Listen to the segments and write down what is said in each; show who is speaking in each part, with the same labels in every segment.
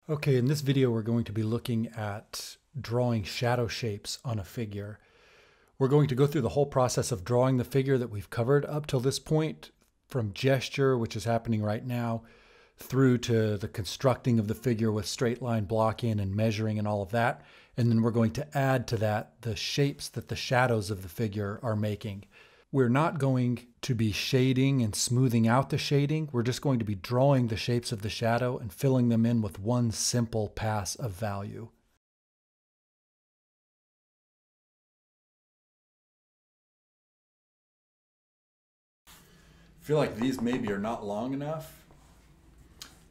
Speaker 1: Okay, in this video we're going to be looking at drawing shadow shapes on a figure. We're going to go through the whole process of drawing the figure that we've covered up till this point, from gesture, which is happening right now, through to the constructing of the figure with straight line blocking and measuring and all of that. And then we're going to add to that the shapes that the shadows of the figure are making. We're not going to be shading and smoothing out the shading. We're just going to be drawing the shapes of the shadow and filling them in with one simple pass of value. I feel like these maybe are not long enough.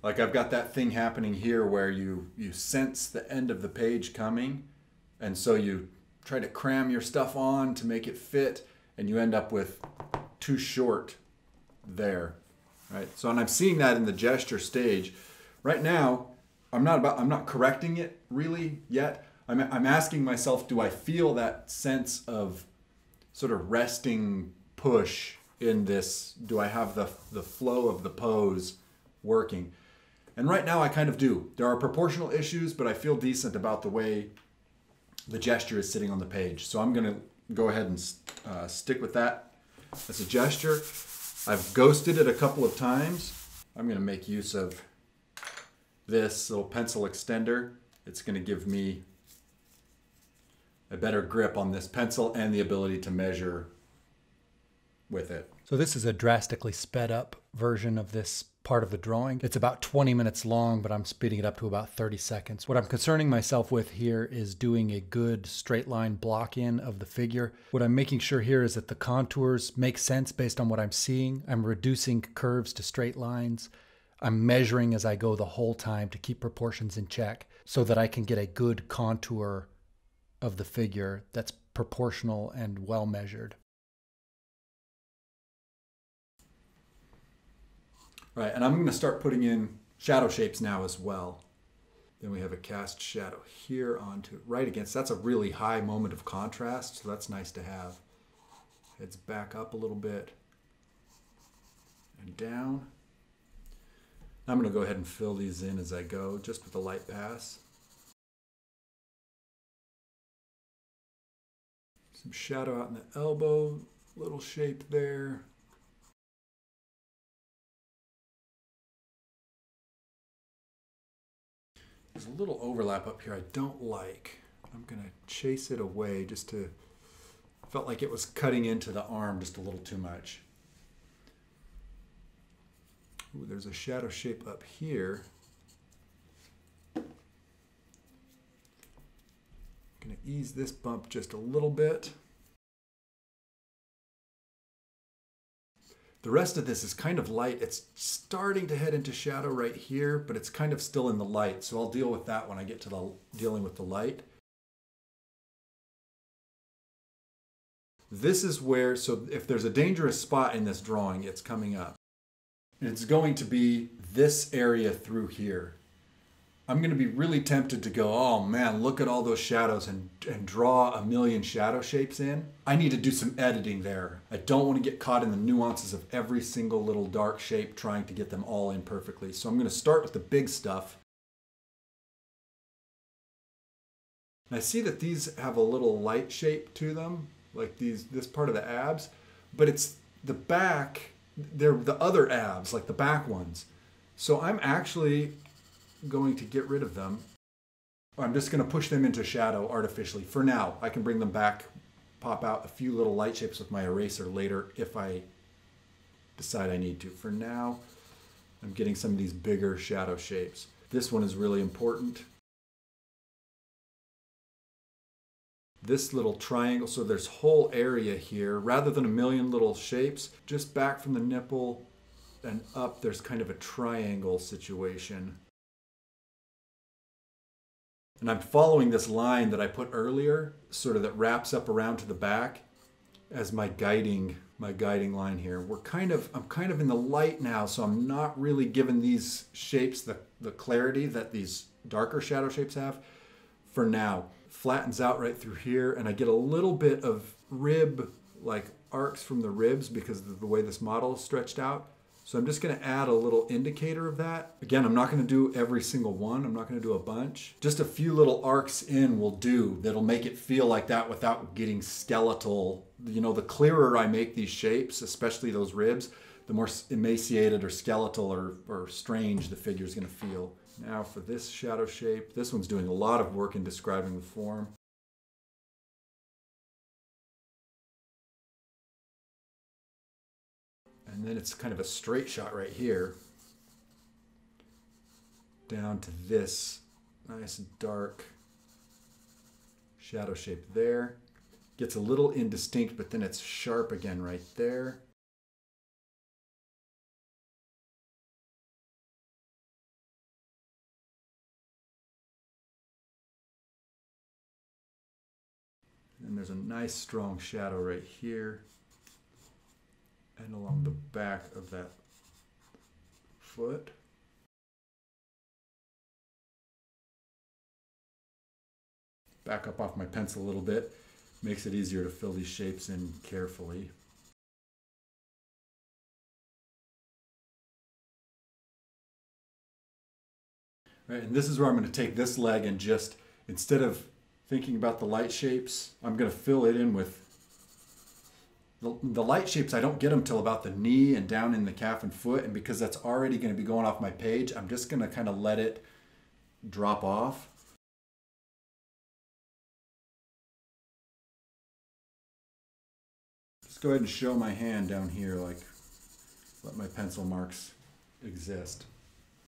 Speaker 1: Like I've got that thing happening here where you sense the end of the page coming, and so you try to cram your stuff on to make it fit, and you end up with too short there, right? So, and I'm seeing that in the gesture stage. Right now, I'm not correcting it really yet. I'm asking myself, do I feel that sense of sort of resting push in this? Do I have the flow of the pose working? And right now I kind of do. There are proportional issues, but I feel decent about the way the gesture is sitting on the page. So I'm gonna go ahead and stick with that as a gesture. I've ghosted it a couple of times. I'm gonna make use of this little pencil extender. It's gonna give me a better grip on this pencil and the ability to measure with it. So this is a drastically sped up version of this part of the drawing. It's about 20 minutes long, but I'm speeding it up to about 30 seconds. What I'm concerning myself with here is doing a good straight line block in of the figure. What I'm making sure here is that the contours make sense based on what I'm seeing. I'm reducing curves to straight lines. I'm measuring as I go the whole time to keep proportions in check so that I can get a good contour of the figure that's proportional and well measured. Right, and I'm going to start putting in shadow shapes now as well. Then we have a cast shadow here onto right against. That's a really high moment of contrast, so that's nice to have. Heads back up a little bit and down. I'm going to go ahead and fill these in as I go, just with a light pass. Some shadow out in the elbow, little shape there. There's a little overlap up here I don't like. I'm gonna chase it away just to, felt like it was cutting into the arm just a little too much. Ooh, there's a shadow shape up here. I'm gonna ease this bump just a little bit. The rest of this is kind of light. It's starting to head into shadow right here, but it's kind of still in the light. So I'll deal with that when I get to dealing with the light. This is where, so if there's a dangerous spot in this drawing, it's coming up. And it's going to be this area through here. I'm going to be really tempted to go, oh man, look at all those shadows and draw a million shadow shapes in. I need to do some editing there. I don't want to get caught in the nuances of every single little dark shape trying to get them all in perfectly. So I'm going to start with the big stuff. And I see that these have a little light shape to them, like this part of the abs, but it's the back, they're the other abs, like the back ones. So I'm actually going to get rid of them. I'm just going to push them into shadow artificially for now. I can bring them back, pop out a few little light shapes with my eraser later if I decide I need to. For now, I'm getting some of these bigger shadow shapes. This one is really important. This little triangle, so there's whole area here, rather than a million little shapes, just back from the nipple and up, there's kind of a triangle situation. And I'm following this line that I put earlier, sort of that wraps up around to the back as my guiding line here. I'm kind of in the light now, so I'm not really giving these shapes the clarity that these darker shadow shapes have for now. Flattens out right through here, and I get a little bit of rib, like arcs from the ribs because of the way this model is stretched out. So I'm just going to add a little indicator of that. Again, I'm not going to do every single one. I'm not going to do a bunch. Just a few little arcs in will do. That'll make it feel like that without getting skeletal. You know, the clearer I make these shapes, especially those ribs, the more emaciated or skeletal or strange the figure's going to feel. Now for this shadow shape, this one's doing a lot of work in describing the form. And then it's kind of a straight shot right here down to this nice dark shadow shape there. Gets a little indistinct, but then it's sharp again right there. And there's a nice strong shadow right here and along the back of that foot. Back up off my pencil a little bit. Makes it easier to fill these shapes in carefully. Right, and this is where I'm going to take this leg and just, instead of thinking about the light shapes, I'm going to fill it in with the light shapes. I don't get them till about the knee and down in the calf and foot, and because that's already going to be going off my page, I'm just going to kind of let it drop off. Just go ahead and show my hand down here, like let my pencil marks exist.